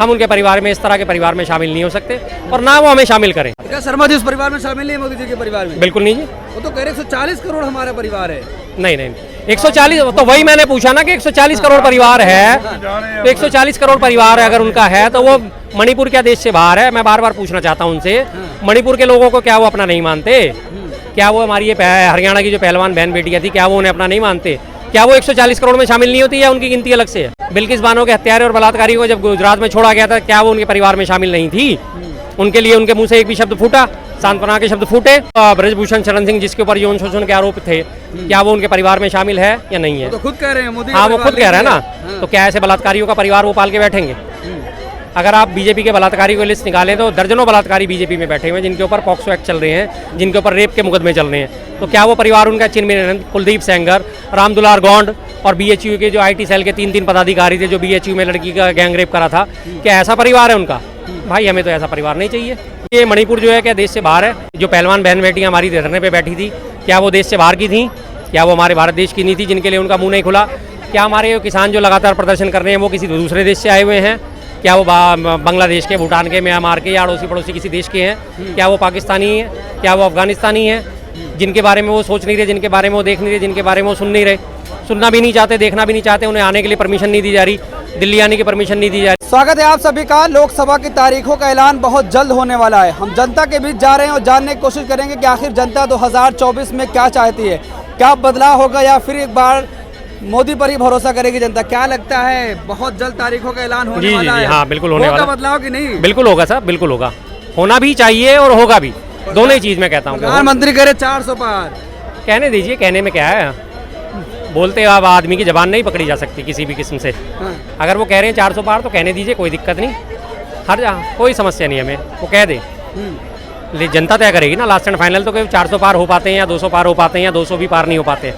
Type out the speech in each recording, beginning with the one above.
हम उनके परिवार में, इस तरह के परिवार में शामिल नहीं हो सकते और ना वो हमें शामिल करें। क्या शर्मा जी उस परिवार में शामिल नहीं है, मोदी जी के परिवार में? बिल्कुल नहीं जी। वो तो कह रहे 140 करोड़ हमारा परिवार है। नहीं नहीं, 140 तो वही मैंने पूछा ना कि 140 करोड़ परिवार है, तो 140 करोड़ परिवार अगर उनका है तो वो मणिपुर क्या देश से बाहर है? मैं बार बार पूछना चाहता हूँ उनसे, मणिपुर के लोगों को क्या वो अपना नहीं मानते? क्या वो हमारी ये हरियाणा की जो पहलवान बहन बेटियां थी, क्या वो उन्हें अपना नहीं मानते? क्या वो 140 करोड़ में शामिल नहीं होती या उनकी गिनती अलग से है? बिल्किस बानो के हत्यारे और बलात्कारी को जब गुजरात में छोड़ा गया था, क्या वो उनके परिवार में शामिल नहीं थी? उनके लिए उनके मुंह से एक भी शब्द फूटा, सांत्वना के शब्द फूटे? ब्रजभूषण शरण सिंह जिसके ऊपर यौन शोषण के आरोप थे, क्या वो उनके परिवार में शामिल है या नहीं है? तो खुद कह रहे हैं मोदी। हाँ, वो खुद कह रहे हैं ना। तो क्या ऐसे बलात्कारियों का परिवार वो पाल के बैठेंगे? अगर आप बीजेपी के बलात्कारी को लिस्ट निकालें तो दर्जनों बलात्कारी बीजेपी में बैठे हुए हैं, जिनके ऊपर पॉक्सो एक्ट चल रहे हैं, जिनके ऊपर रेप के मुकदमे चल रहे हैं। तो क्या वो परिवार उनका चिन्मय, कुलदीप सेंगर, रामदुलार गौंड और बीएचयू के जो आईटी सेल के 3 पदाधिकारी थे जो बीएचयू में लड़की का गैंग रेप करा था, क्या ऐसा परिवार है उनका? भाई हमें तो ऐसा परिवार नहीं चाहिए। ये मणिपुर जो है क्या देश से बाहर है? जो पहलवान बहन बेटियां हमारी धरने पे बैठी थी, क्या वो देश से बाहर की थी? क्या वो हमारे भारत देश की नहीं थी जिनके लिए उनका मुंह नहीं खुला? क्या हमारे किसान जो लगातार प्रदर्शन कर रहे हैं वो किसी दूसरे देश से आए हुए हैं? क्या वो बांग्लादेश के, भूटान के, म्यांमार के या अड़ोसी पड़ोसी किसी देश के हैं? क्या वो पाकिस्तानी है? क्या वो अफगानिस्तानी है? जिनके बारे में वो सोच नहीं रहे, जिनके बारे में वो देख नहीं रहे, जिनके बारे में वो सुन नहीं रहे, सुनना भी नहीं चाहते, देखना भी नहीं चाहते, उन्हें आने के लिए परमिशन नहीं दी जा रही, दिल्ली आने की परमिशन नहीं दी जा रही। स्वागत है आप सभी का। लोकसभा की तारीखों का ऐलान बहुत जल्द होने वाला है। हम जनता के बीच जा रहे हैं और जानने की कोशिश करेंगे कि आखिर जनता 2024 में क्या चाहती है, क्या बदलाव होगा या फिर एक बार मोदी पर ही भरोसा करेगी जनता? क्या लगता है बहुत जल्द तारीखों का ऐलान होने वाला है? हाँ बिल्कुल होने वाला। बदलाव की नहीं? बिल्कुल होगा साहब, बिल्कुल होगा, होना भी चाहिए और होगा भी, दोनों ही चीज मैं कहता हूँ। प्रधानमंत्री कह रहे 400 पार। कहने दीजिए, कहने में क्या है, बोलते अब आदमी की जबान नहीं पकड़ी जा सकती किसी भी किस्म से। अगर वो कह रहे हैं 400 पार तो कहने दीजिए, कोई दिक्कत नहीं, हर कोई समस्या नहीं हमें, वो कह दे, लेकिन जनता तय करेगी ना लास्ट एंड फाइनल। तो कोई 400 पार हो पाते हैं या 200 पार हो पाते हैं या 200 भी पार नहीं हो पाते।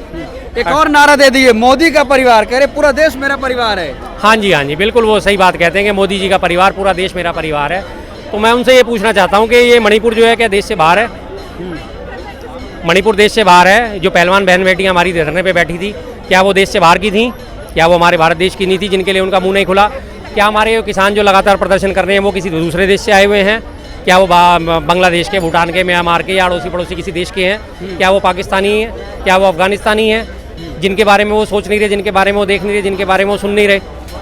एक और नारा दे दिए, मोदी का परिवार, कह रहे पूरा देश मेरा परिवार है। हाँ जी बिल्कुल, वो सही बात कहते हैं कि मोदी जी का परिवार, पूरा देश मेरा परिवार है। तो मैं उनसे ये पूछना चाहता हूँ कि ये मणिपुर जो है क्या देश से बाहर है? मणिपुर देश से बाहर है। जो पहलवान बहन बेटियां हमारी धरने पे बैठी थी, क्या वो देश से बाहर की थी? क्या वो हमारे भारत देश की नहीं थी जिनके लिए उनका मुंह नहीं खुला? क्या हमारे किसान जो लगातार प्रदर्शन कर रहे हैं वो किसी दूसरे देश से आए हुए हैं? क्या वो बांग्लादेश के, भूटान के, म्यांमार के या अड़ोसी पड़ोसी किसी देश के हैं? क्या वो पाकिस्तानी है? क्या वो अफगानिस्तानी है? जिनके बारे में वो सोच नहीं रहे, जिनके बारे में वो देख नहीं रहे, जिनके बारे में वो सुन नहीं रहे,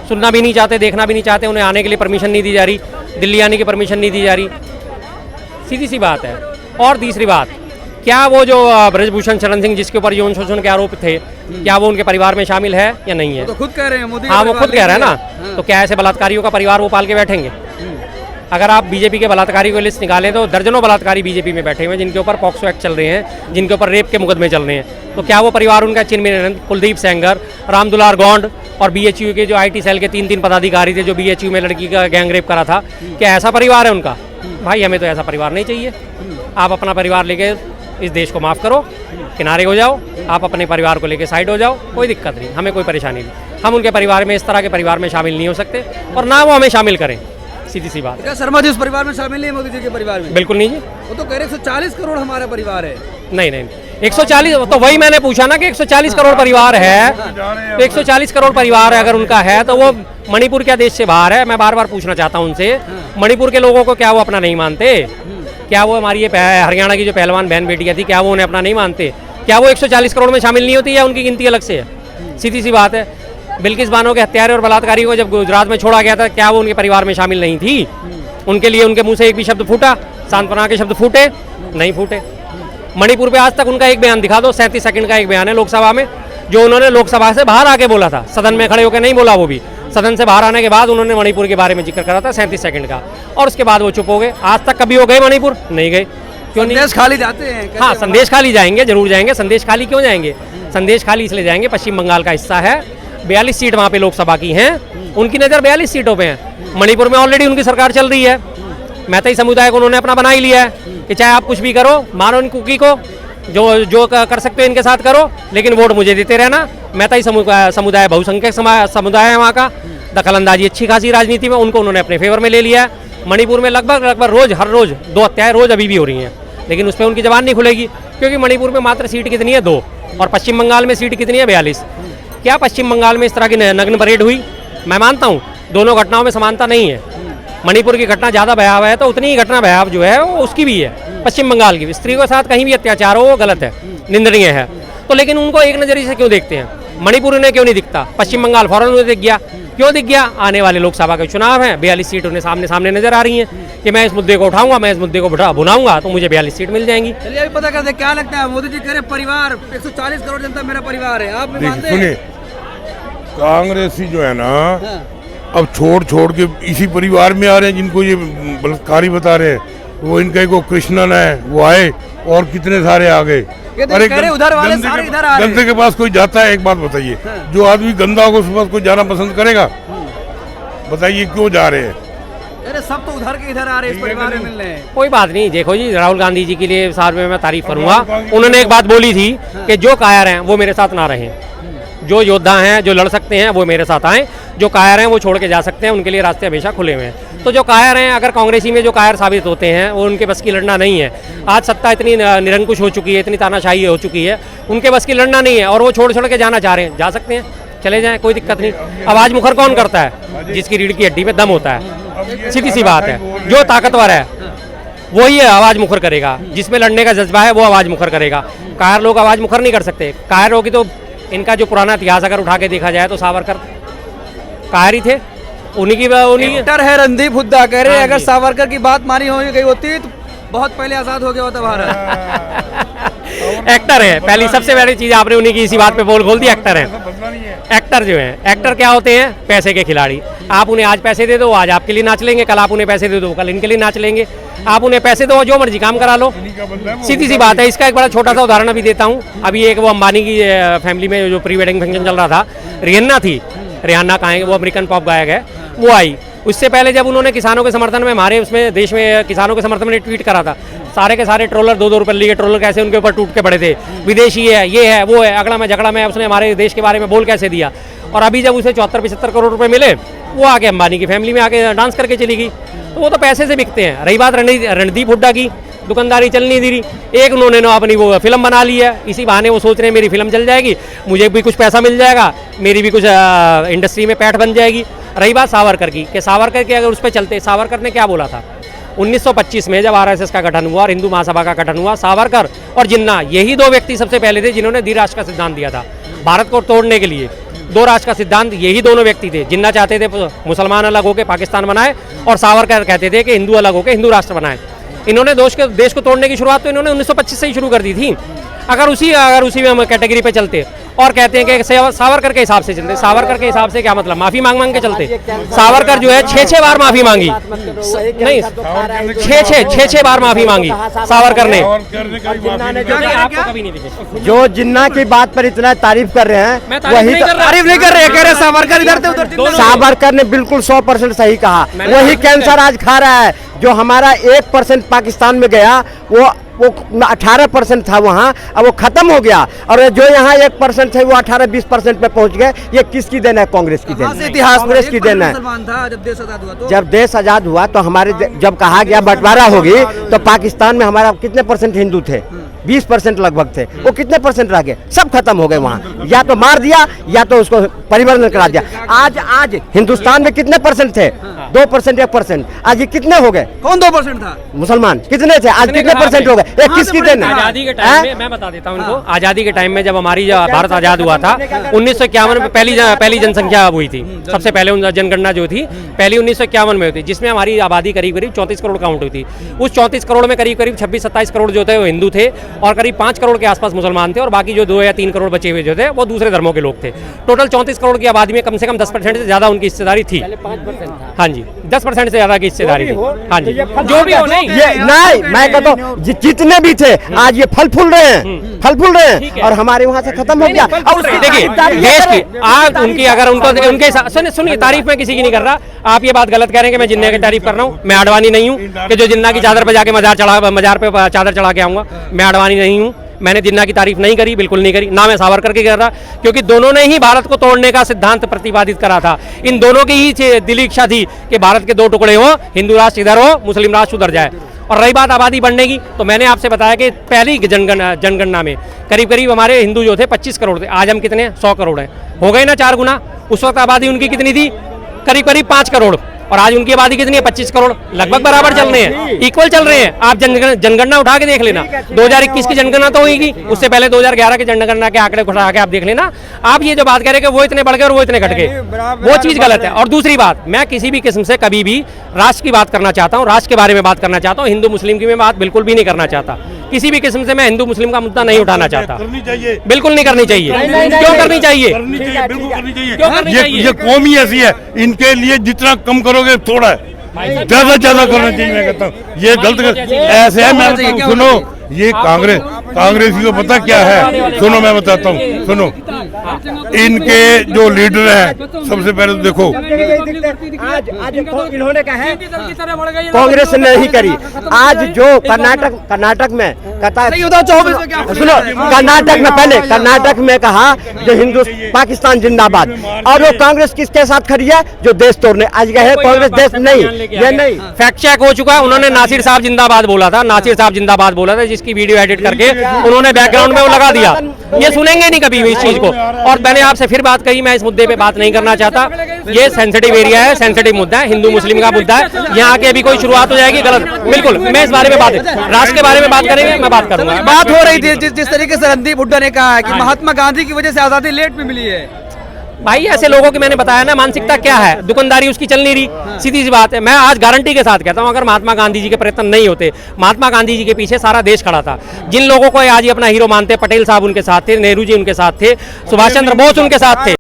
सुनना भी नहीं चाहते, देखना भी नहीं चाहते, उन्हें आने के लिए परमिशन नहीं दी जा रही, दिल्ली आने की परमिशन नहीं दी जा रही, सीधी सी बात है। और तीसरी बात, क्या वो जो ब्रजभूषण शरण सिंह जिसके ऊपर यौन शोषण के आरोप थे, क्या वो उनके परिवार में शामिल है या नहीं है? तो खुद कह रहे हैं मोदी। हाँ, वो खुद कह रहे हैं ना। तो क्या ऐसे बलात्कारियों का परिवार वो पाल के बैठेंगे? अगर आप बीजेपी के बलात्कारी को लिस्ट निकालें तो दर्जनों बलात्कारी बीजेपी में बैठे हुए हैं, जिनके ऊपर पॉक्सो एक्ट चल रहे हैं, जिनके ऊपर रेप के मुकदमे चल रहे हैं। तो क्या वो परिवार उनका चिन्मय, कुलदीप सेंगर, रामदुलार गौंड और बीएचयू के जो आईटी सेल के 3 पदाधिकारी थे जो बीएचयू में लड़की का गैंग रेप करा था, क्या ऐसा परिवार है उनका? भाई हमें तो ऐसा परिवार नहीं चाहिए। आप अपना परिवार लेके इस देश को माफ़ करो, किनारे हो जाओ, आप अपने परिवार को लेके साइड हो जाओ, कोई दिक्कत नहीं, हमें कोई परेशानी नहीं। हम उनके परिवार में, इस तरह के परिवार में शामिल नहीं हो सकते और ना वो हमें शामिल करें, सीधी सी बात है। क्या शर्मा जी उस परिवार में शामिल नहीं है, मोदी जी के परिवार में? बिल्कुल नहीं जी। वो तो कह रहे 140 करोड़ हमारा परिवार है। नहीं 140 तो वही मैंने पूछा ना कि 140 करोड़ परिवार है, तो 140 करोड़ परिवार अगर उनका है तो वो मणिपुर क्या देश से बाहर है? मैं बार बार पूछना चाहता हूँ उनसे, मणिपुर के लोगों को क्या वो अपना नहीं मानते? क्या वो हमारी ये हरियाणा की जो पहलवान बहन बेटियां थी, क्या वो उन्हें अपना नहीं मानते? क्या वो 140 करोड़ में शामिल नहीं होती या उनकी गिनती अलग से है? सीधी सी बात है। बिल्किस बानो के हत्यारे और बलात्कारी को जब गुजरात में छोड़ा गया था, क्या वो उनके परिवार में शामिल नहीं थी? उनके लिए उनके मुंह से एक भी शब्द फूटा, सांत्वना के शब्द फूटे? नहीं फूटे। मणिपुर पे आज तक उनका एक बयान दिखा दो, 37 सेकंड का एक बयान है लोकसभा में, जो उन्होंने लोकसभा से बाहर आके बोला था, सदन में खड़े होकर नहीं बोला, वो भी सदन से बाहर आने के बाद उन्होंने मणिपुर के बारे में जिक्र करा था 37 सेकंड का, और उसके बाद वो चुप हो गए। आज तक कभी वो गए मणिपुर? नहीं गए। क्यों नहीं? संदेश खाली जाते हैं। हाँ, संदेश खाली जाएंगे, जरूर जाएंगे। संदेश खाली क्यों जाएंगे? संदेश खाली इसलिए जाएंगे, पश्चिम बंगाल का हिस्सा है, 42 सीट वहाँ पे लोकसभा की हैं, उनकी नज़र 42 सीटों पे है। मणिपुर में ऑलरेडी उनकी सरकार चल रही है, मैतेई समुदाय को उन्होंने अपना बना ही लिया है कि चाहे आप कुछ भी करो, मारो इन कुकी को, जो कर सकते हो इनके साथ करो, लेकिन वोट मुझे देते रहना। मैतेई समुदाय बहुसंख्यक समुदाय है वहाँ का, दखलंदाजी अच्छी खासी राजनीति में उनको उन्होंने अपने फेवर में ले लिया है। मणिपुर में लगभग रोज, हर रोज 2 हत्याएं रोज अभी भी हो रही हैं, लेकिन उस पर उनकी जबान नहीं खुलेगी, क्योंकि मणिपुर में मात्र सीट कितनी है? 2, और पश्चिम बंगाल में सीट कितनी है? 42। क्या पश्चिम बंगाल में इस तरह की नग्न परेड हुई? मैं मानता हूँ दोनों घटनाओं में समानता नहीं है, मणिपुर की घटना ज़्यादा भयावह है तो उतनी ही घटना भयावह जो है वो उसकी भी है, पश्चिम बंगाल की भी। स्त्री के साथ कहीं भी अत्याचार हो वो गलत है, निंदनीय है। तो लेकिन उनको एक नज़रिए से क्यों देखते हैं? मणिपुर उन्हें क्यों नहीं दिखता? पश्चिम बंगाल फौरन उन्हें दिख गया। क्यों दिख गया? आने वाले लोकसभा के चुनाव हैं, 42 सीट उन्हें सामने सामने नजर आ रही हैं कि मैं इस मुद्दे को उठाऊंगा, मैं इस मुद्दे को भुनाऊंगा तो मुझे 42 सीट मिल जाएंगी। चलिए अभी पता करते हैं क्या लगता है। मोदी जी कह रहे परिवार 140 करोड़ जनता मेरा परिवार है, आप भी मानते हैं? सुनिए, कांग्रेसी जो है ना, हाँ। अब छोड़ के इसी परिवार में आ रहे हैं जिनको ये बलात्कारी बता रहे हैं। वो इनका एक वो कृष्णन है, वो आए और कितने सारे आ गए। अरे कह रहे उधर वाले सारे इधर आ रहे हैं। गंदे के पास कोई जाता है? एक बात बताइए, हाँ। जो आदमी गंदा होगा उसके पास कोई जाना पसंद करेगा? बताइए क्यों जा रहे हैं? अरे सब तो उधर के इधर आ रहे हैं, इस परिवार में मिल रहे हैं। कोई बात नहीं, देखो जी, राहुल गांधी जी के लिए साथ में मैं तारीफ करूंगा। उन्होंने एक बात बोली थी कि जो कायर हैं वो मेरे साथ ना रहें, जो योद्धा हैं जो लड़ सकते हैं वो मेरे साथ आएँ, जो कायर हैं वो छोड़ के जा सकते हैं, उनके लिए रास्ते हमेशा खुले हुए हैं। तो जो कायर हैं, अगर कांग्रेसी में जो कायर साबित होते हैं वो उनके बस की लड़ना नहीं है। आज सत्ता इतनी निरंकुश हो चुकी है, इतनी तानाशाही हो चुकी है, उनके बस की लड़ना नहीं है और वो छोड़ के जाना चाह रहे हैं, जा सकते हैं, चले जाएं, कोई दिक्कत नहीं। आवाज मुखर कौन करता है? जिसकी रीढ़ की हड्डी में दम होता है, सीधी सी बात है। जो ताकतवर है वही आवाज मुखर करेगा, जिसमें लड़ने का जज्बा है वो आवाज मुखर करेगा। कायर लोग आवाज मुखर नहीं कर सकते। कायर होगी तो इनका जो पुराना इतिहास अगर उठा के देखा जाए तो सावरकर कायर ही थे, उन्हीं की एक्टर है रणदीप हुड्डा, कह रहे हाँ अगर जी। सावरकर की बात मानी हो गई होती तो बहुत पहले आजाद हो गया होता भारत। एक्टर है, पहली सबसे पहली चीज आपने उन्हीं की इसी बात पे बोल खोल दी, एक्टर है। एक्टर जो है, एक्टर क्या होते हैं? पैसे के खिलाड़ी। आप उन्हें आज पैसे दे दो, आज आपके लिए नाच लेंगे, कल आप उन्हें पैसे दे दो, कल इनके लिए नाच लेंगे। आप उन्हें पैसे दो, जो मर्जी काम करा लो, सीधी सी बात है। इसका एक बड़ा छोटा सा उदाहरण अभी देता हूँ। अभी एक वो अंबानी की फैमिली में जो प्री वेडिंग फंक्शन चल रहा था, रिहाना थी, रिहाना कहाँ है, वो अमेरिकन पॉप गायक है, वो आई। उससे पहले जब उन्होंने किसानों के समर्थन में, हमारे उसमें देश में किसानों के समर्थन में ट्वीट करा था, सारे के सारे ट्रोलर 2-2 रुपये के ट्रोलर कैसे उनके ऊपर टूट के पड़े थे, विदेशी है, ये है, वो है, अगड़ा में झगड़ा में उसने हमारे देश के बारे में बोल कैसे दिया। और अभी जब उसे 74-75 करोड़ रुपए मिले, वो आके अंबानी की फैमिली में आके डांस करके चली गई। तो वो तो पैसे से बिकते हैं। रही बात रणदीप हुड्डा की, दुकानदारी चल नहीं दे रही। एक उन्होंने ना अपनी वो फिल्म बना ली है, इसी बहाने वो सोच रहे हैं मेरी फिल्म चल जाएगी, मुझे भी कुछ पैसा मिल जाएगा, मेरी भी कुछ इंडस्ट्री में पैठ बन जाएगी। रही बात सावरकर की, कि सावरकर के अगर उस पर चलते, सावरकर ने क्या बोला था 1925 में जब आरएसएस का गठन हुआ और हिंदू महासभा का गठन हुआ, सावरकर और जिन्ना, यही दो व्यक्ति सबसे पहले थे जिन्होंने द्विराष्ट्र का सिद्धांत दिया था भारत को तोड़ने के लिए। 2 राष्ट्र का सिद्धांत यही दोनों व्यक्ति थे। जिन्ना चाहते थे मुसलमान अलग होकर पाकिस्तान बनाए और सावरकर कहते थे कि हिंदू अलग होकर हिंदू राष्ट्र बनाए। इन्होंने देश को तोड़ने की शुरुआत तो इन्होंने 1925 से ही शुरू कर दी थी। अगर उसी में हम कैटेगरी पे चलते और कहते हैं कि सावरकर के हिसाब से चलते, सावरकर के हिसाब से क्या मतलब, माफी मांग के चलते। सावरकर जो है 6-6 बार माफी मांगी, नहीं 6-6 बार माफी मांगी सावरकर ने। आपको कभी नहीं दिखे जो जिन्ना की बात पर इतना तारीफ कर रहे हैं, वही तारीफ नहीं कर रहे, कह रहे सावरकर इधर थे उधर थे। सावरकर ने बिल्कुल 100% सही कहा। वही कैंसर आज खा रहा है। जो हमारा 1% पाकिस्तान में गया, वो 18% था वहाँ, अब वो खत्म हो गया। और जो यहाँ 1% थे वो 18-20% पे पहुँच गए। ये किसकी देन है? कांग्रेस की देन है, कांग्रेस की देन है। जब देश आजाद हुआ तो, जब देश आजाद हुआ तो हमारे जब कहा गया बंटवारा होगी तो पाकिस्तान में हमारा कितने % हिंदू थे? 20% लगभग थे। वो कितने % रह गए? सब खत्म हो गए वहाँ। या तो मार दिया या तो उसको परिवर्तन करा दिया। आज हिंदुस्तान में कितने % थे? 2% 1%। आज ये कितने हो गए? कौन 2% था? मुसलमान कितने थे? आज कितने % हो गए? ये किसकी देन है? आजादी के टाइम में मैं बता देता हूँ इनको। आजादी के टाइम में जब हमारी भारत आजाद हुआ था 1951 में पहली जनसंख्या हुई थी। सबसे पहले जनगणना जो थी पहली 1951 में हुई थी, जिसमें हमारी आबादी करीब 34 करोड़ काउंट हुई थी। उस 34 करोड़ में करीब 26-27 करोड़ जो थे वो हिंदू थे और करीब 5 करोड़ के आसपास मुसलमान थे और बाकी जो 2 या 3 करोड़ बचे हुए जो थे वो दूसरे धर्मों के लोग थे। टोटल 34 करोड़ की आबादी में कम से कम 10% से ज्यादा उनकी हिस्सेदारी थी। हाँ जी, 10% से ज्यादा की हिस्सेदारी थी। हाँ जी, जो भी हो, नहीं ये नहीं, मैं कहता हूँ जितने भी थे आज ये फल फूल रहे हैं, फल फूल रहे हैं और हमारे वहाँ से खत्म हो गया। और देखिए देश की आप उनकी अगर उनको उनके सुनिए, तारीफ में किसी की नहीं कर रहा। आप ये बात गलत कह रहे हैं कि मैं जिन्ना की तारीफ कर रहा हूँ। मैं अडवाणी नहीं हूँ कि जो जिन्ना की चादर पे जाके मजार पे चादर चढ़ा के आऊंगा। मैं अडवाणी नहीं हूँ, मैंने जिन्ना की तारीफ नहीं करी, बिल्कुल नहीं करी, ना मैं सावरकर की कर रहा, क्योंकि दोनों ने ही भारत को तोड़ने का सिद्धांत प्रतिपादित करा था। इन दोनों की ही दिली इच्छा थी कि भारत के 2 टुकड़े हो, हिंदू राष्ट्र इधर हो, मुस्लिम राष्ट्र उधर जाए। और रही बात आबादी बढ़ने की, तो मैंने आपसे बताया कि पहली जनगणना में करीब करीब हमारे हिंदू जो थे 25 करोड़ थे। आज हम कितने? 100 करोड़ हैं। हो गए ना 4 गुना। उस वक्त आबादी उनकी कितनी थी? करीब करीब 5 करोड़। और आज उनकी आबादी कितनी है? 25 करोड़, लगभग बराबर चल रहे हैं, इक्वल चल रहे हैं। आप जनगणना उठा के देख लेना, 2021 की जनगणना तो होगी, उससे पहले 2011 की जनगणना के आंकड़े उठा के आप देख लेना। आप ये जो बात कह रहे हैं कि वो इतने बढ़ गए और वो इतने घट गए, वो चीज़ गलत है। और दूसरी बात, मैं किसी भी किस्म से कभी भी राष्ट्र की बात करना चाहता हूँ, राष्ट्र के बारे में बात करना चाहता हूँ, हिंदू मुस्लिम की मैं बात बिल्कुल भी नहीं करना चाहता। किसी भी किस्म से मैं हिंदू मुस्लिम का मुद्दा नहीं उठाना चाहता, करनी चाहिए, बिल्कुल नहीं करनी चाहिए। क्यों करनी चाहिए? करनी चाहिए, बिल्कुल करनी चाहिए। क्यों करनी चाहिए? ये कौम ही ऐसी है, इनके लिए जितना कम करोगे थोड़ा है, ज्यादा करना चाहिए। मैं कहता हूँ ये गलत ऐसे है। मैं बताता हूं, सुनो, ये कांग्रेसी को पता क्या है? सुनो मैं बताता हूँ, सुनो, इनके जो लीडर हैं, सबसे पहले तो देखो, आज इन्होंने कहा है कांग्रेस ने नहीं करी। आज जो कर्नाटक में सुनो, कर्नाटक में पहले कर्नाटक में कहा जो हिंदू पाकिस्तान जिंदाबाद, और वो कांग्रेस किसके साथ खड़ी है? जो देश तोड़ने। आज कहे कांग्रेस देश नहीं, ये नहीं। फैक्ट चेक हो चुका है, उन्होंने नासिर साहब जिंदाबाद बोला था, नासिर साहब जिंदाबाद बोला था, जिसकी वीडियो एडिट करके उन्होंने बैकग्राउंड में वो लगा दिया। ये सुनेंगे नहीं कभी भी इस चीज को। और मैंने आपसे फिर बात कही, मैं इस मुद्दे पे बात नहीं करना चाहता, ये सेंसिटिव एरिया है, सेंसिटिव मुद्दा है, हिंदू मुस्लिम का मुद्दा है। यहाँ के अभी कोई शुरुआत हो जाएगी गलत, बिल्कुल। मैं इस बारे में बात, राष्ट्र के बारे में बात करेंगे, मैं बात करूंगा। बात हो रही थी जिस तरीके से रणदीप हुड्डा ने कहा है कि महात्मा गांधी की वजह से आजादी लेट में मिली है। भाई ऐसे लोगों की मैंने बताया ना, मानसिकता क्या है, दुकानदारी उसकी चल नहीं रही, सीधी सी बात है। मैं आज गारंटी के साथ कहता हूं, अगर महात्मा गांधी जी के प्रयत्न नहीं होते, महात्मा गांधी जी के पीछे सारा देश खड़ा था। जिन लोगों को आज ये अपना हीरो मानते, पटेल साहब उनके साथ थे, नेहरू जी उनके साथ थे, सुभाष चंद्र बोस उनके साथ थे।